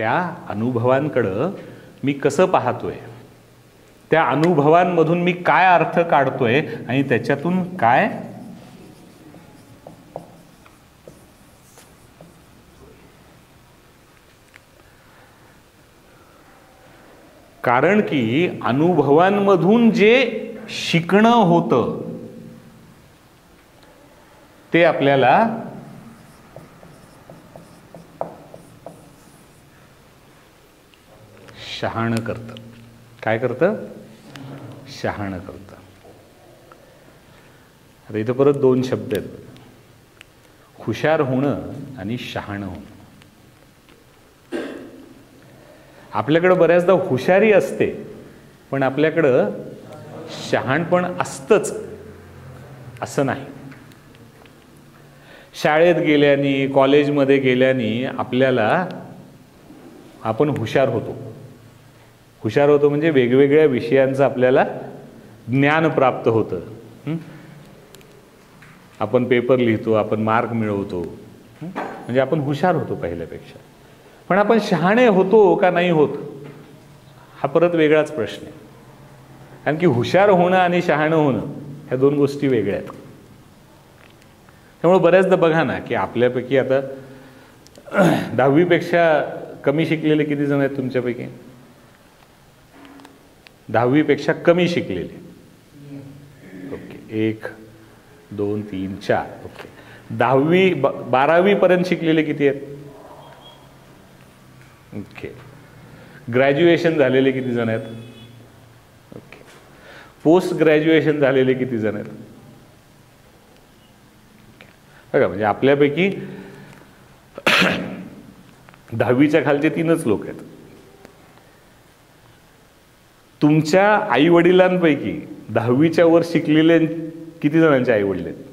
त्या अनुभवांकडं मी कसं पाहतोय, त्या अनुभवांमधून मी काय अर्थ काढतोय आणि त्याच्यातून काय कारण की अनुभवांमधून जे शिकणं होतं ते आपल्याला शहाणं करतं. काय करतं? शहाणं करतं. आता इथं परत दोन शब्द आहेत, हुशार होणं आणि शहाणं होणं. आपल्याकडं बऱ्याचदा हुशारी असते, पण आपल्याकडं शहाणपण असतंच असं नाही. शाळेत गेल्याने, कॉलेजमध्ये गेल्याने आपल्याला आपण हुशार होतो. हुशार होतो म्हणजे वेगवेगळ्या विषयांचं आपल्याला ज्ञान प्राप्त होतं. आपण पेपर लिहितो, आपण मार्क मिळवतो, म्हणजे आपण हुशार होतो पहिल्यापेक्षा. पण आपण शहाणे होतो का नाही होत हा परत वेगळाच प्रश्न आहे. कारण की हुशार होणं आणि शहाणं होणं ह्या दोन गोष्टी वेगळ्या आहेत. त्यामुळे बऱ्याचदा बघा ना की आपल्यापैकी आता 10वीपेक्षा कमी शिकलेले किती जण आहेत तुमच्यापैकी? 10वीपेक्षा कमी शिकलेले. ओके, 1 2 3 4. ओके, 10वी 12वी पर्यंत शिकलेले किती आहेत? ओके, ग्रॅज्युएशन झालेले किती जण आहेत? ओके, पोस्ट ग्रॅज्युएशन झालेले किती जण आहेत? बघा, म्हणजे आपल्यापैकी 10वीच्या खालचे 3च लोक आहेत. तुमच्या आई वडिलांपैकी 10वीच्या वर शिकलेले किती जणांचे आई वडील आहेत?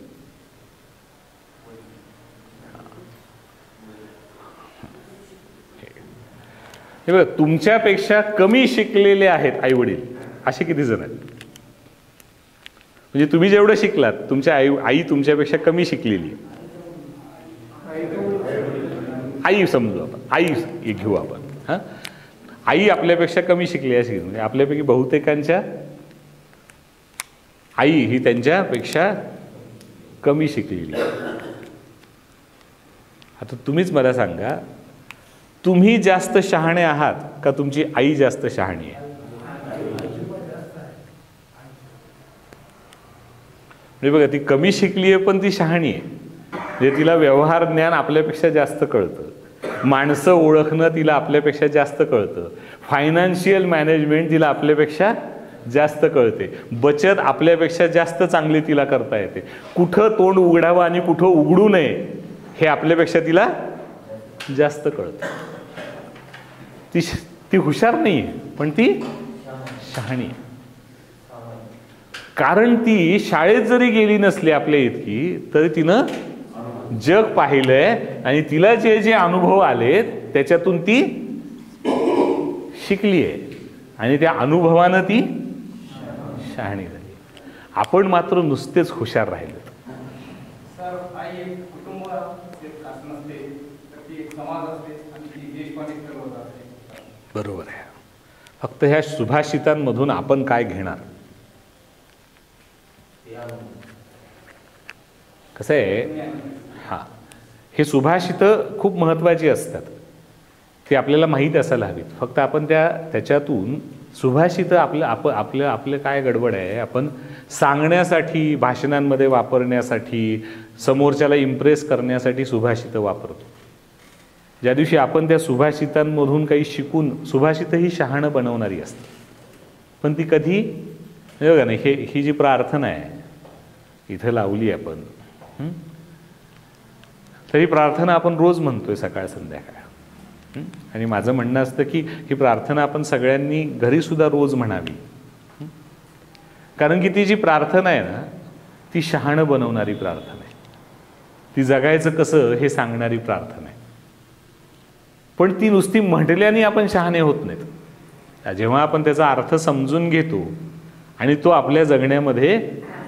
हे बघा, तुमच्यापेक्षा कमी शिकलेले आहेत आई वडील असे किती जण आहेत? म्हणजे तुम्ही जेवढं शिकलात, तुमच्या आई तुमच्यापेक्षा कमी शिकलेली आहे. आई समजू आपण, आई घेऊ आपण. हा, आई आपल्यापेक्षा कमी शिकली अशी, म्हणजे आपल्यापैकी बहुतेकांच्या आई ही त्यांच्यापेक्षा कमी शिकलेली. आता तुम्हीच मला सांगा, तुम्ही जास्त शहाणे आहात का तुमची आई जास्त शहाणी आहे? म्हणजे बघा, ती कमी शिकली आहे पण ती शहाणी आहे. म्हणजे तिला व्यवहार ज्ञान आपल्यापेक्षा जास्त कळतं, माणसं ओळखणं तिला आपल्यापेक्षा जास्त कळतं, फायनान्शियल मॅनेजमेंट तिला आपल्यापेक्षा जास्त कळते, बचत आपल्यापेक्षा जास्त चांगली तिला करता येते, कुठं तोंड उघडावं आणि कुठं उघडू नये हे आपल्यापेक्षा तिला जास्त कळतं. ती हुशार नाही आहे, पण ती शहाणी आहे. कारण ती शाळेत जरी गेली नसली आपल्या इतकी, तरी तिनं जग पाहिलंय आणि तिला जे जे अनुभव आलेत त्याच्यातून ती शिकली आहे आणि त्या अनुभवानं ती शहाणी झाली. आपण मात्र नुसतेच हुशार राहिलो. बरोबर आहे. फक्त ह्या सुभाषितांमधून आपण काय घेणार? कसं आहे, हा, हे सुभाषितं खूप महत्त्वाची असतात, ती आपल्याला माहीत असायला हवीत. फक्त आपण त्याच्यातून सुभाषितं आपलं काय गडबड आहे, आपण सांगण्यासाठी, भाषणांमध्ये वापरण्यासाठी, समोरच्याला इम्प्रेस करण्यासाठी सुभाषितं वापरतो. ज्या दिवशी आपण त्या सुभाषितांमधून काही शिकून, सुभाषितं ही शहाणं बनवणारी असतात, पण ती कधी, बघा ना, ही जी प्रार्थना आहे इथं लावली आपण, तर ही प्रार्थना आपण रोज म्हणतोय सकाळ संध्याकाळ. आणि माझं म्हणणं असतं की ही प्रार्थना आपण सगळ्यांनी घरी सुद्धा रोज म्हणावी. कारण की ती जी प्रार्थना आहे ना, ती शहाणं बनवणारी प्रार्थना आहे, ती जगायचं कसं हे सांगणारी प्रार्थना आहे. पण ती नुसती म्हटल्याने आपण शहाणे होत नाहीत. जेव्हा आपण त्याचा अर्थ समजून घेतो आणि तो आपल्या जगण्यामध्ये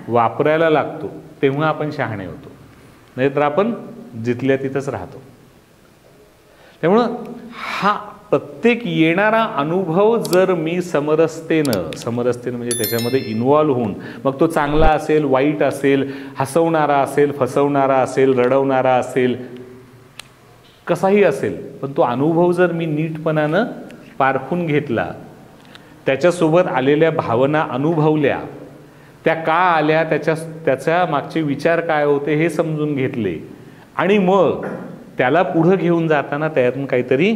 वापरायला लागतो, तेव्हा आपण शहाणे होतो. नाहीतर आपण जिथल्या तिथंच राहतो. त्यामुळं हा प्रत्येक येणारा अनुभव जर मी समरसतेनं म्हणजे त्याच्यामध्ये इन्व्हॉल्व्ह होऊन, मग तो चांगला असेल, वाईट असेल, हसवणारा असेल, फसवणारा असेल, रडवणारा असेल, कसाही असेल, पण तो अनुभव जर मी नीटपणानं पारखून घेतला, त्याच्यासोबत आलेल्या भावना अनुभवल्या, त्या का आल्या, त्याच्या मागचे विचार काय होते हे समजून घेतले, आणि मग त्याला पुढं घेऊन जाताना त्यातून काहीतरी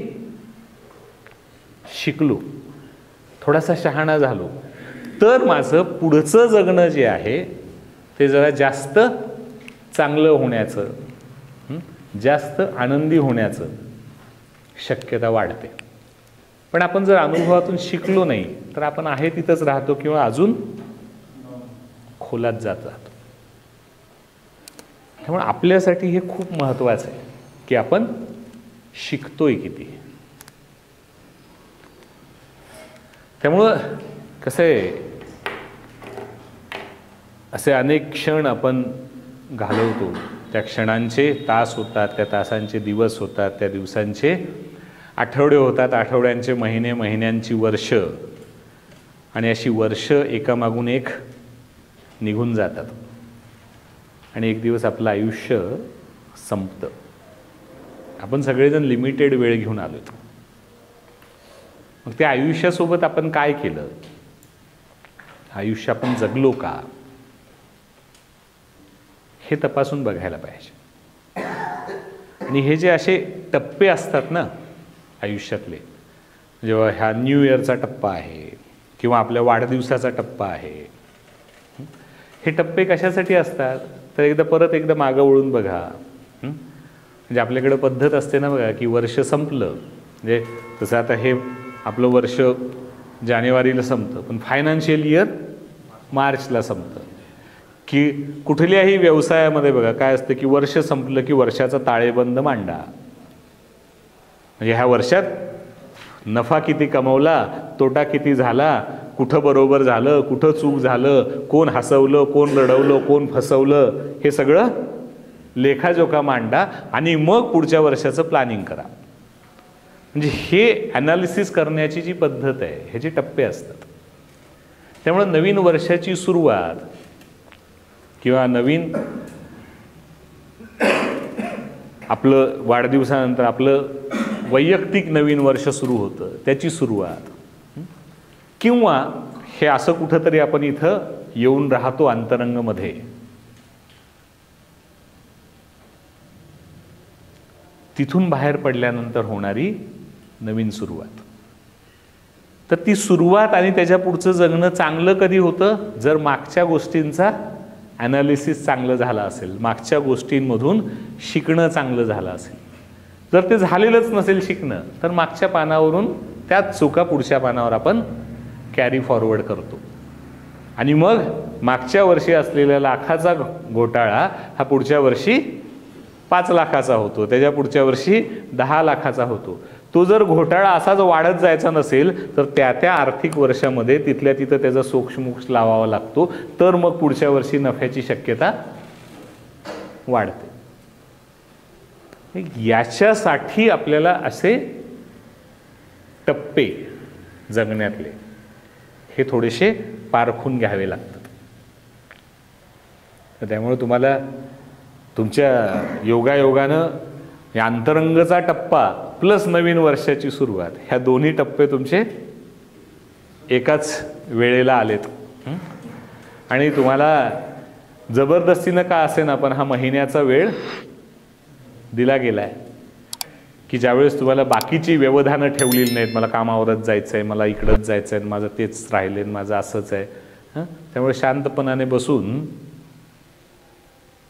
शिकलो, थोडासा शहाणा झालो, तर माझं पुढचं जगणं जे आहे ते जरा जास्त चांगलं होण्याचं, जास्त आनंदी होण्याचं शक्यता वाढते. पण आपण जर अनुभवातून शिकलो नाही तर आपण आहे तिथंच राहतो किंवा अजून खोलात जात राहतो. त्यामुळे आपल्यासाठी हे खूप महत्त्वाचं आहे की आपण शिकतोय किती. त्यामुळं कसं आहे, असे अनेक क्षण आपण घालवतो, त्या क्षणांचे तास होतात, त्या तासांचे दिवस होतात, त्या दिवसांचे आठवडे होतात, आठवड्यांचे महिने, महिन्यांची वर्ष, आणि अशी वर्ष एकामागून एक निघून जातात आणि एक दिवस आपलं आयुष्य संपतं. आपण सगळेजण लिमिटेड वेळ घेऊन आलो. मग त्या आयुष्यासोबत आपण काय केलं, आयुष्य आपण जगलो का, हे तपासून बघायला पाहिजे. आणि हे जे असे टप्पे असतात ना आयुष्यातले, जेव्हा ह्या न्यू इयरचा टप्पा आहे किंवा आपल्या वाढदिवसाचा टप्पा आहे, हे टप्पे कशासाठी असतात तर परत एकदा मागं वळून बघा. म्हणजे आपल्याकडे पद्धत असते ना बघा, की वर्ष संपलं, म्हणजे तसं आता हे आपलं वर्ष जानेवारीला संपतं, पण फायनान्शियल इयर मार्चला संपतं. की कुठल्याही व्यवसायामध्ये बघा काय असतं, की वर्ष संपलं की वर्षाचा ताळेबंद मांडा. म्हणजे ह्या वर्षात नफा किती कमवला, तोटा किती झाला, कुठं बरोबर झालं, कुठं चूक झालं, कोण हसवलं, कोण रडवलं, कोण फसवलं, हे सगळं लेखाजोखा मांडा आणि मग पुढच्या वर्षाचं प्लॅनिंग करा. म्हणजे हे ॲनालिसिस करण्याची जी पद्धत आहे, ह्याचे टप्पे असतात. त्यामुळे नवीन वर्षाची सुरुवात किंवा नवीन आपलं वाढदिवसानंतर आपलं वैयक्तिक नवीन वर्ष सुरू होतं, त्याची सुरुवात, किंवा हे असं कुठंतरी आपण इथं येऊन राहतो अंतरंगमध्ये, तिथून बाहेर पडल्यानंतर होणारी नवीन सुरुवात. तर ती सुरुवात आणि त्याच्या पुढचं जगणं चांगलं कधी होतं, जर मागच्या गोष्टींचा ॲनालिसिस चांगलं झालं असेल, मागच्या गोष्टींमधून शिकणं चांगलं झालं असेल. जर ते झालेलंच नसेल शिकणं, तर मागच्या पानावरून त्याच चुका पुढच्या पानावर आपण कॅरी फॉरवर्ड करतो, आणि मग मागच्या वर्षी असलेल्या लाखाचा घोटाळा हा पुढच्या वर्षी 5 लाखाचा होतो, त्याच्या पुढच्या वर्षी 10 लाखाचा होतो. तो जर घोटाळा असाच वाढत जायचा नसेल तर त्या आर्थिक वर्षामध्ये तिथल्या तिथं त्याचा सोक्षमोक्ष लावावा लागतो, तर मग पुढच्या वर्षी नफ्याची शक्यता वाढते. याच्यासाठी आपल्याला असे टप्पे जगण्यातले हे थोडेसे पारखून घ्यावे लागतात. तर त्यामुळे तुम्हाला तुमच्या योगायोगानं या अंतरंगचा टप्पा प्लस नवीन वर्षाची सुरुवात, ह्या दोन्ही टप्पे तुमचे एकाच वेळेला आलेत. आणि तुम्हाला जबरदस्तीनं का असेना पण हा महिन्याचा वेळ दिला गेलाय, की ज्यावेळेस तुम्हाला बाकीची व्यवधानं ठेवलेली नाहीत, मला कामावरच जायचं आहे, मला इकडंच जायचं आहे, माझं तेच राहिले, माझं असंच आहे, त्यामुळे शांतपणाने बसून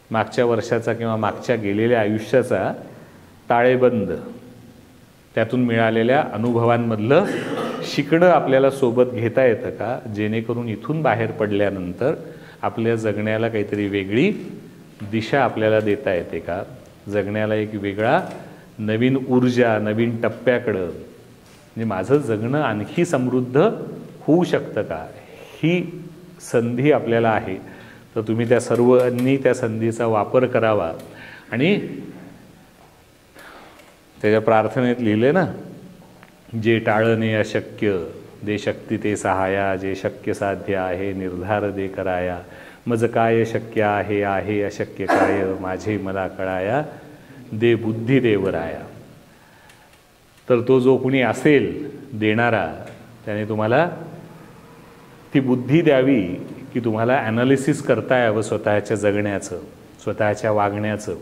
मागच्या वर्षाचा किंवा मागच्या गेलेल्या आयुष्याचा ताळेबंद, त्यातून मिळालेल्या अनुभवांमधलं शिकणं आपल्याला सोबत घेता येतं का, जेणेकरून इथून बाहेर पडल्यानंतर आपल्या जगण्याला काहीतरी वेगळी दिशा आपल्याला देता येते का, जगण्याला एक वेगळा नवीन ऊर्जा, नवीन टप्प्याकडं, म्हणजे माझं जगणं आणखी समृद्ध होऊ शकतं का, ही संधी आपल्याला आहे. तर तुम्ही त्या सर्वांनी त्या संधीचा वापर करावा. आणि त्याच्या प्रार्थनेत लिहिले ना, जे टाळणे अशक्य दे शक्ती ते सहाया, जे शक्य साध्य आहे निर्धार दे कराया, मज काय शक्य आहे आहे अशक्य काय, माझे मला कळाया, दे बुद्धी देवराया. तर तो जो कुणी असेल देणारा त्याने तुम्हाला ती बुद्धी द्यावी की तुम्हाला ॲनालिसिस करता यावं स्वतःच्या जगण्याचं, स्वतःच्या वागण्याचं,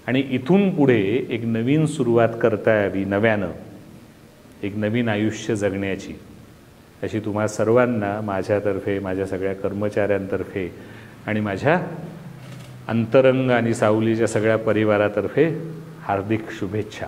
आणि इथून पुढे एक नवीन सुरुवात करता यावी, नव्यानं एक नवीन आयुष्य जगण्याची, अशी तुम्हा सर्वांना माझ्यातर्फे, माझ्या सगळ्या कर्मचाऱ्यांतर्फे आणि माझ्या अंतरंग आणि सावलीच्या सगळ्या परिवारातर्फे हार्दिक शुभेच्छा.